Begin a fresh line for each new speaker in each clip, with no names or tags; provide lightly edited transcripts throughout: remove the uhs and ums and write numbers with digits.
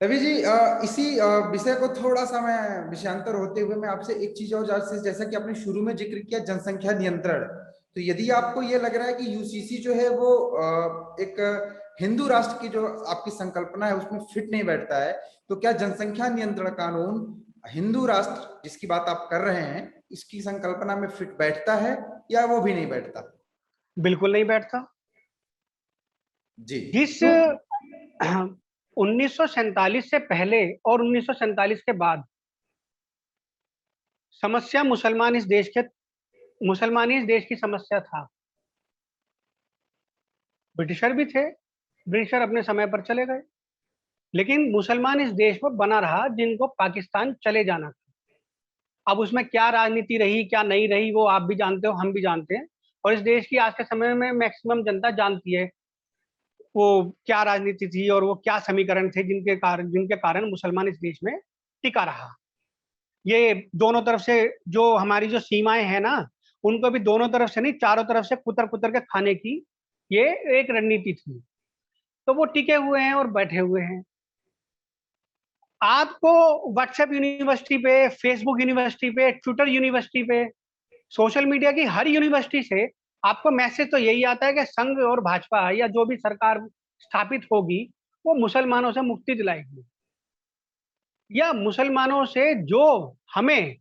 रवि जी, इसी विषय को थोड़ा सा मैं विषयांतर होते हुए मैं आपसे एक चीज और जैसा कि आपने शुरू में जिक्र किया जनसंख्या नियंत्रण। तो यदि आपको ये लग रहा है कि यूसीसी जो है वो एक हिंदू राष्ट्र की जो आपकी संकल्पना है उसमें फिट नहीं बैठता है, तो क्या जनसंख्या नियंत्रण कानून हिंदू राष्ट्र जिसकी बात आप कर रहे हैं इसकी संकल्पना में फिट बैठता है या वो भी नहीं बैठता?
बिल्कुल नहीं बैठता।
जी।
जिस
क्यों?
1947 से पहले और 1947 के बाद समस्या मुसलमान ही इस देश की समस्या था। ब्रिटिशर भी थे, ब्रिटिशर अपने समय पर चले गए, लेकिन मुसलमान इस देश में बना रहा जिनको पाकिस्तान चले जाना था। अब उसमें क्या राजनीति रही क्या नहीं रही वो आप भी जानते हो, हम भी जानते हैं, और इस देश की आज के समय में मैक्सिमम जनता जानती है वो क्या राजनीति थी और वो क्या समीकरण थे जिनके कारण मुसलमान इस देश में टिका रहा। ये दोनों तरफ से जो हमारी जो सीमाएं हैं ना, उनको भी दोनों तरफ से नहीं, चारों तरफ से कुतर कुतर के खाने की ये एक रणनीति थी। तो वो टिके हुए हैं और बैठे हुए हैं। आपको व्हाट्सएप यूनिवर्सिटी पे, फेसबुक यूनिवर्सिटी पे, ट्विटर यूनिवर्सिटी पे, सोशल मीडिया की हर यूनिवर्सिटी से आपको मैसेज तो यही आता है कि संघ और भाजपा या जो भी सरकार स्थापित होगी वो मुसलमानों से मुक्ति दिलाएगी, या मुसलमानों से जो हमें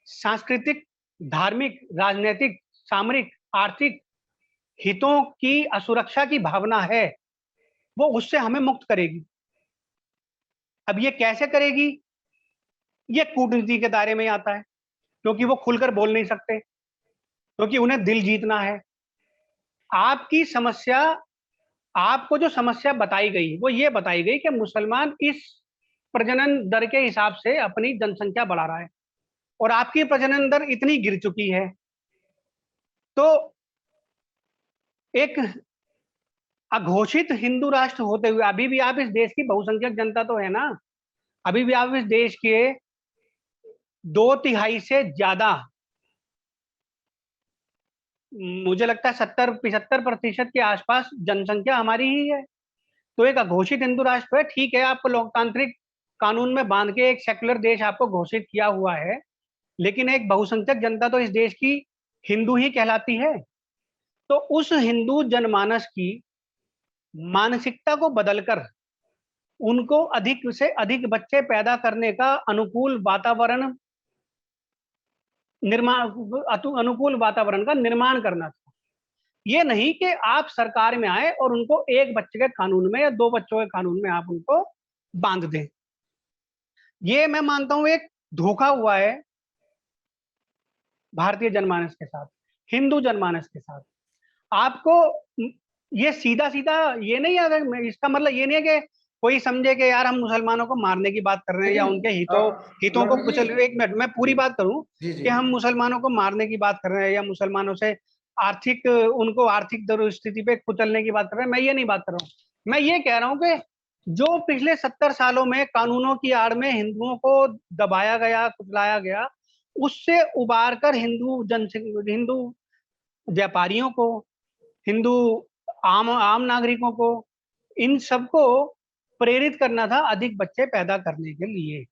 सांस्कृतिक, धार्मिक, राजनीतिक, सामरिक, आर्थिक हितों की असुरक्षा की भावना है वो उससे हमें मुक्त करेगी। अब ये कैसे करेगी? ये कूटनीति के दायरे में आता है, क्योंकि वो खुलकर बोल नहीं सकते, क्योंकि उन्हें दिल जीतना है। आपकी समस्या, आपको जो समस्या बताई गई वो ये बताई गई कि मुसलमान इस प्रजनन दर के हिसाब से अपनी जनसंख्या बढ़ा रहा है, और आपकी प्रजनन दर इतनी गिर चुकी है। तो एक अघोषित हिंदू राष्ट्र होते हुए अभी भी आप इस देश की बहुसंख्यक जनता तो है ना, अभी भी आप इस देश के 2/3 से ज्यादा, मुझे लगता है 70-75% के आसपास जनसंख्या हमारी ही है। तो एक अघोषित हिंदू राष्ट्र है, ठीक है, आपको लोकतांत्रिक कानून में बांध के एक सेक्युलर देश आपको घोषित किया हुआ है, लेकिन एक बहुसंख्यक जनता तो इस देश की हिंदू ही कहलाती है। तो उस हिंदू जनमानस की मानसिकता को बदलकर उनको अधिक से अधिक बच्चे पैदा करने का निर्माण अनुकूल वातावरण का निर्माण करना था। ये नहीं कि आप सरकार में आए और उनको एक बच्चे के कानून में या 2 बच्चों के कानून में आप उनको बांध दें। ये मैं मानता हूं एक धोखा हुआ है भारतीय जनमानस के साथ, हिंदू जनमानस के साथ। आपको ये सीधा सीधा ये नहीं, अगर इसका मतलब ये नहीं है कि कोई समझे कि यार हम मुसलमानों को मारने की बात कर रहे हैं या
लेकिन
उनके हितों हितों को
रवि जी।
कुचल, एक मिनट मैं पूरी बात करूं,
जी
कि
जी।
हम मुसलमानों को मारने की बात कर रहे हैं या मुसलमानों से आर्थिक उनको आर्थिक स्थिति पे कुचलने की बात कर रहे हैं, मैं ये नहीं बात कर रहा हूँ। मैं ये कह रहा हूँ कि जो पिछले 70 सालों में कानूनों की आड़ में हिंदुओं को दबाया गया, कुचलाया गया, उससे उबार कर हिंदू व्यापारियों को, हिंदू आम आम नागरिकों को, इन सबको प्रेरित करना था अधिक बच्चे पैदा करने के लिए।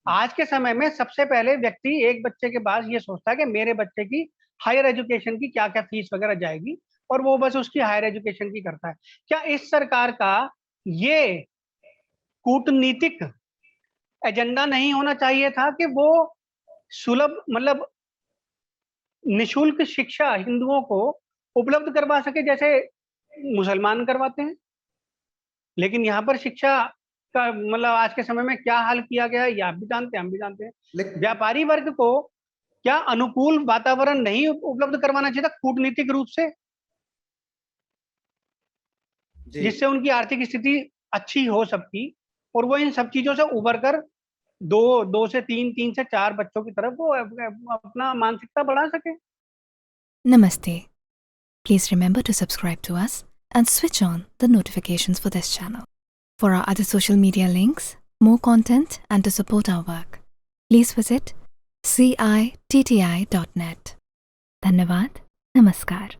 आज के समय में सबसे पहले व्यक्ति एक बच्चे के बाद ये सोचता है कि मेरे बच्चे की हायर एजुकेशन की क्या क्या फीस वगैरह जाएगी, और वो बस उसकी हायर एजुकेशन की करता है। क्या इस सरकार का ये कूटनीतिक एजेंडा नहीं होना चाहिए था कि वो सुलभ, मतलब निशुल्क शिक्षा हिंदुओं को उपलब्ध करवा सके जैसे मुसलमान करवाते हैं? लेकिन यहाँ पर शिक्षा का मतलब आज के समय में क्या हाल किया गया है ये आप भी जानते हैं, हम भी जानते हैं।
लेकिन
व्यापारी वर्ग को क्या अनुकूल वातावरण नहीं उपलब्ध करवाना चाहिए था कूटनीतिक रूप से,
जी।
जिससे उनकी आर्थिक स्थिति अच्छी हो सबकी, और वो इन सब चीजों से उबर कर दो दो से तीन, तीन से चार बच्चों की तरफ वो अपना मानसिकता बढ़ा सके।
Namaste. Please remember to subscribe to us and switch on the notifications for this channel. For our other social media links, more content, and to support our work, please visit citti.net. Dhanyavad. Namaskar.